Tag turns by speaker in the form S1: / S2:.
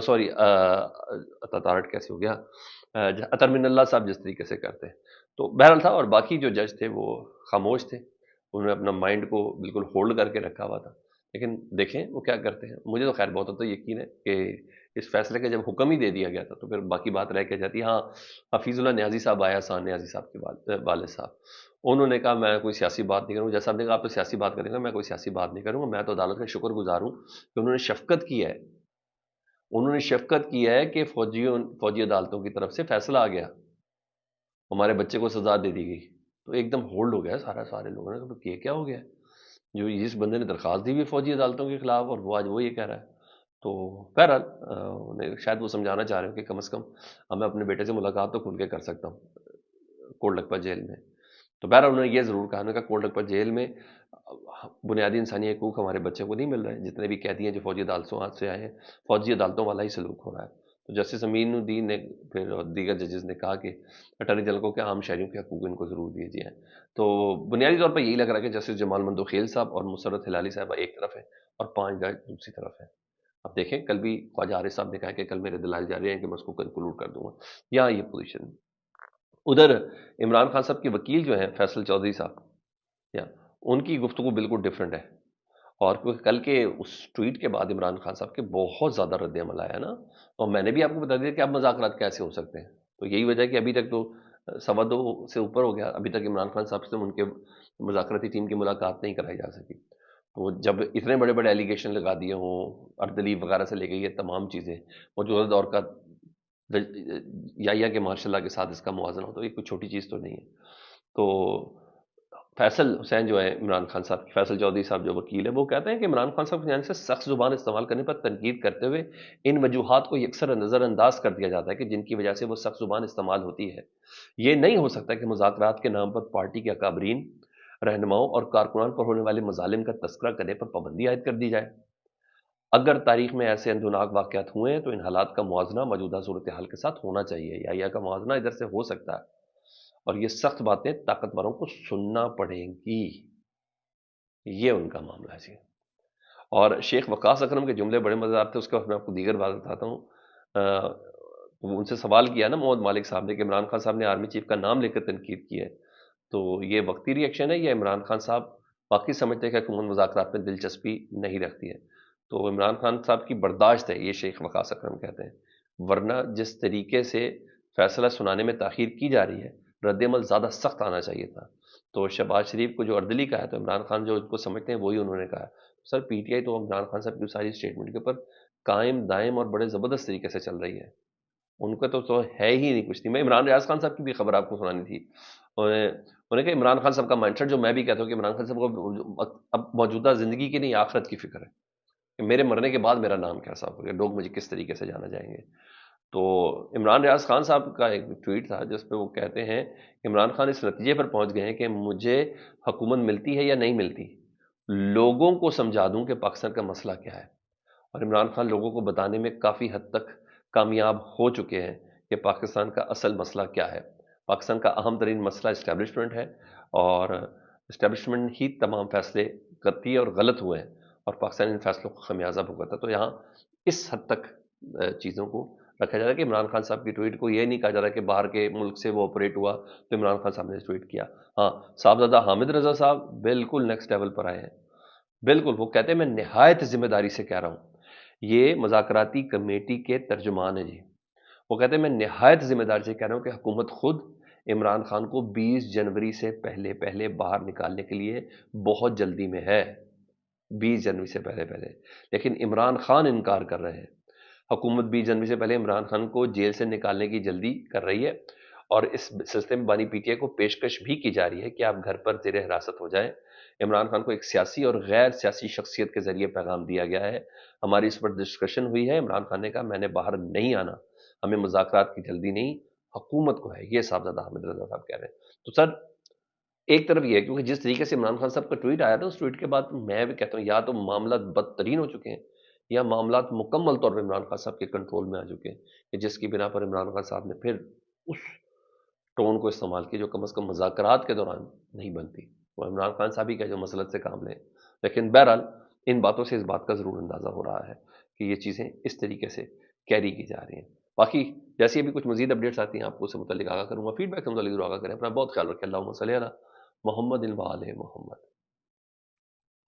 S1: Sorry تطارٹ کیسے ہو گیا، اطر من اللہ صاحب جس طریقے سے کرتے ہیں تو بہرحال تھا، اور باقی جو جج تھے وہ خاموش تھے، انہوں نے اپنا مائنڈ کو بالکل ہولڈ کر کے رکھا ہوا تھا، لیکن دیکھیں وہ کیا کرتے ہیں۔ مجھے تو خیر بہت ہوتا یقین ہے کہ اس فیصلے کا جب حکم ہی دے دیا گیا تھا تو پھر باقی بات رہ کے جاتی۔ ہاں، حفیظ اللہ نیازی صاحب آیا، سان نیازی صاحب کے والد صاحب، انہوں نے کہا میں کوئی سیاسی بات نہیں کروں گا۔ جج صاحب نے کہا آپ تو سیاسی بات کریں گے، میں کوئی سیاسی بات نہیں کروں گا، میں تو عدالت کا شکر گزار ہوں کہ انہوں نے شفقت کی ہے، انہوں نے شفقت کی ہے کہ فوجی عدالتوں کی طرف سے فیصلہ آ گیا، ہمارے بچے کو سزا دے دی گئی۔ تو ایک دم ہولڈ ہو گیا سارے لوگوں نے کہ یہ کیا ہو گیا، جو جس بندے نے درخواست دی ہوئی فوجی عدالتوں کے خلاف اور وہ آج وہ یہ کہہ رہا ہے۔ تو بہرحال شاید وہ سمجھانا چاہ رہے ہو کہ کم از کم اب میں اپنے بیٹے سے ملاقات تو کھل کے کر سکتا ہوں کولڈ لکپا جیل میں۔ تو بہرحال انہوں نے یہ ضرور کہا، انہوں نے کہا کولڈ لکپا جیل میں بنیادی انسانی حقوق ہمارے بچے کو نہیں مل رہے، جتنے بھی قیدی ہیں جو فوجی عدالتوں سے آئے ہیں فوجی عدالتوں والا ہی سلوک ہو رہا ہے۔ تو جسٹس امین الدین نے پھر اور دیگر ججز نے کہا کہ اٹارنی جنرل کو کہ عام شہریوں کے حقوق ان کو ضرور دیے جائیں۔ تو بنیادی طور پر یہی لگ رہا ہے کہ جسٹس جمال مندوخیل صاحب اور مسرت ہلالی صاحبہ ایک طرف ہے اور 5 جج دوسری طرف ہے۔ اب دیکھیں، کل بھی خواجہ عارف صاحب نے کہا کہ کل میرے دلائل جاری ہیں کہ میں اس کو کنکلوڈ کر دوں گا، یہاں یہ پوزیشن۔ ادھر عمران خان صاحب کے وکیل جو ہیں فیصل چودھری صاحب، یا ان کی گفتگو بالکل ڈیفرنٹ ہے، اور کیونکہ کل کے اس ٹویٹ کے بعد عمران خان صاحب کے بہت زیادہ رد عمل آیا نا، اور میں نے بھی آپ کو بتا دیا کہ اب مذاکرات کیسے ہو سکتے ہیں۔ تو یہی وجہ ہے کہ ابھی تک تو 2.25 سے اوپر ہو گیا، ابھی تک عمران خان صاحب سے ان کے مذاکراتی ٹیم کی ملاقات نہیں کرائی جا سکی۔ تو جب اتنے بڑے بڑے ایلیگیشن لگا دیے ہوں، اردلیب وغیرہ سے لے کے یہ تمام چیزیں، موجودہ دور کا یا کہ ماشاء اللہ کے ساتھ اس کا موازنہ ہو، تو یہ کوئی چھوٹی چیز تو نہیں ہے۔ تو فیصل حسین جو ہے عمران خان صاحب، فیصل چودھری صاحب جو وکیل ہے، وہ کہتے ہیں کہ عمران خان صاحب کی جانب سے سخت زبان استعمال کرنے پر تنقید کرتے ہوئے ان وجوہات کو یکسر نظر انداز کر دیا جاتا ہے کہ جن کی وجہ سے وہ سخت زبان استعمال ہوتی ہے۔ یہ نہیں ہو سکتا کہ مذاکرات کے نام پر پارٹی کے اکابرین، رہنماؤں اور کارکنان پر ہونے والے مظالم کا تذکرہ کرنے پر پابندی عائد کر دی جائے۔ اگر تاریخ میں ایسے اندوناک واقعات ہوئے ہیں تو ان حالات کا موازنہ موجودہ صورتحال کے ساتھ ہونا چاہیے، یا کا موازنہ ادھر سے ہو سکتا ہے، اور یہ سخت باتیں طاقتوروں کو سننا پڑیں گی، یہ ان کا معاملہ ہے جی۔ اور شیخ وقاص اکرم کے جملے بڑے مزیدار تھے، اس کے بعد میں آپ کو دیگر بات بتاتا ہوں۔ ان سے سوال کیا نا محمد مالک صاحب نے کہ عمران خان صاحب نے آرمی چیف کا نام لے کر تنقید کی ہے، تو یہ وقتی ری ایکشن ہے یا عمران خان صاحب واقعی سمجھتے ہیں کہ حکومت مذاکرات میں دلچسپی نہیں رکھتی ہے؟ تو عمران خان صاحب کی برداشت ہے، یہ شیخ وقاص اکرم کہتے ہیں، ورنہ جس طریقے سے فیصلہ سنانے میں تاخیر کی جا رہی ہے، رد عمل زیادہ سخت آنا چاہیے تھا۔ تو شہباز شریف کو جو اردلی کہا ہے تو عمران خان جو ان کو سمجھتے ہیں وہی انہوں نے کہا ہے۔ سر پی ٹی آئی تو عمران خان صاحب کی ساری اسٹیٹمنٹ کے اوپر قائم دائم اور بڑے زبردست طریقے سے چل رہی ہے، ان کا تو ہے ہی نہیں کچھ نہیں۔ میں عمران ریاض خان صاحب کی بھی خبر آپ کو سنانی تھی، انہوں نے کہا عمران خان صاحب کا مائنڈ سیٹ، جو میں بھی کہتا ہوں کہ عمران خان صاحب کو اب موجودہ زندگی کی نہیں آخرت کی فکر ہے کہ میرے مرنے کے بعد میرا نام کیسا ہوگا، لوگ مجھے کس طریقے سے جانا جائیں گے۔ تو عمران ریاض خان صاحب کا ایک ٹویٹ تھا جس پہ وہ کہتے ہیں عمران خان اس نتیجے پر پہنچ گئے ہیں کہ مجھے حکومت ملتی ہے یا نہیں ملتی، لوگوں کو سمجھا دوں کہ پاکستان کا مسئلہ کیا ہے۔ اور عمران خان لوگوں کو بتانے میں کافی حد تک کامیاب ہو چکے ہیں کہ پاکستان کا اصل مسئلہ کیا ہے۔ پاکستان کا اہم ترین مسئلہ اسٹیبلشمنٹ ہے، اور اسٹیبلشمنٹ ہی تمام فیصلے کرتی ہے اور غلط ہوئے ہیں، اور پاکستان ان فیصلوں کو خمیازہ بھگتا ہے۔ تو یہاں اس حد تک چیزوں کو رکھا جا رہا ہے کہ عمران خان صاحب کی ٹویٹ کو یہ نہیں کہا جا رہا کہ باہر کے ملک سے وہ آپریٹ ہوا تو عمران خان صاحب نے ٹویٹ کیا۔ ہاں، صاحبزادہ حامد رضا صاحب بالکل نیکسٹ لیول پر آئے ہیں، بالکل وہ کہتے ہیں میں نہایت ذمہ داری سے کہہ رہا ہوں، یہ مذاکراتی کمیٹی کے ترجمان ہیں جی، وہ کہتے ہیں میں نہایت ذمہ داری سے کہہ رہا ہوں کہ حکومت خود عمران خان کو 20 جنوری سے پہلے باہر نکالنے کے لیے بہت جلدی میں ہے، 20 جنوری سے پہلے، لیکن عمران خان انکار کر رہے ہیں۔ حکومت 20 جنوری سے پہلے عمران خان کو جیل سے نکالنے کی جلدی کر رہی ہے، اور اس سلسلے میں بانی پی ٹی آئی کو پیشکش بھی کی جا رہی ہے کہ آپ گھر پر زیر حراست ہو جائیں۔ عمران خان کو ایک سیاسی اور غیر سیاسی شخصیت کے ذریعے پیغام دیا گیا ہے، ہماری اس پر ڈسکشن ہوئی ہے، عمران خان نے کہا میں نے باہر نہیں آنا، ہمیں مذاکرات کی جلدی نہیں، حکومت کو ہے، یہ صاحبزادہ حامد رضا صاحب کہہ رہے ہیں۔ تو سر ایک طرف یہ ہے کیونکہ جس طریقے سے عمران خان صاحب کا ٹویٹ آیا تھا، اس ٹویٹ کے بعد میں بھی کہتا ہوں یا تو معاملات بدترین ہو چکے ہیں، یا معاملات مکمل طور پر عمران خان صاحب کے کنٹرول میں آ چکے ہیں، کہ جس کی بنا پر عمران خان صاحب نے پھر اس ٹون کو استعمال کی جو کم از کم مذاکرات کے دوران نہیں بنتی۔ وہ عمران خان صاحب ہی کا جو مسلط سے کام لیں، لیکن بہرحال ان باتوں سے اس بات کا ضرور اندازہ ہو رہا ہے کہ یہ چیزیں اس طریقے سے کیری کی جا رہی ہیں۔ باقی جیسی بھی کچھ مزید اپڈیٹس آتی ہیں آپ کو اس سے متعلق آگاہ کروں گا، فیڈ بیک سے متعلق ضرور آگاہ کریں۔ اپنا بہت خیال رکھیں۔ اللہم صلی علی محمد و آل محمد۔